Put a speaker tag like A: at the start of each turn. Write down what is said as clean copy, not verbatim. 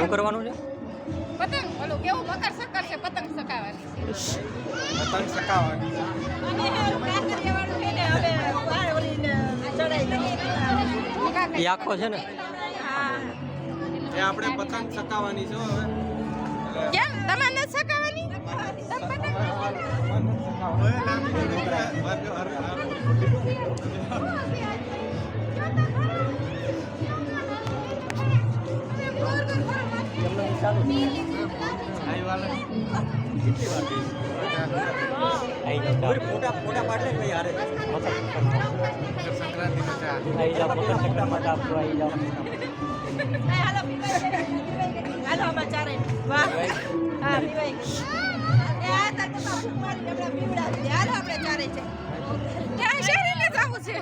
A: શું કરવાનું છે?
B: પતંગ ઓલું કેવું મકર સક્કર છે, પતંગ ચકાવવાની છે.
C: પતંગ ચકાવવાની છે.
A: એ આખો છે ને
C: એ આપણે પતંગ ચકાવવાની છે હવે.
B: કેમ તમારે નથી ચકાવવાની? તમે પતંગ
A: ફોટા પાડે ને યાર
C: સંક્રાંતિ
A: આવી જાવ ફોટા માટે આપજો આવી જાવ
B: હાલો આમાં ચારે વાહ હા પીવાય એ આ તાર તો ફૂક મારીને આપણે પીવડાવી દે. હાલો આપણે ચારે છે ત્યાં શેરીને જવું છે.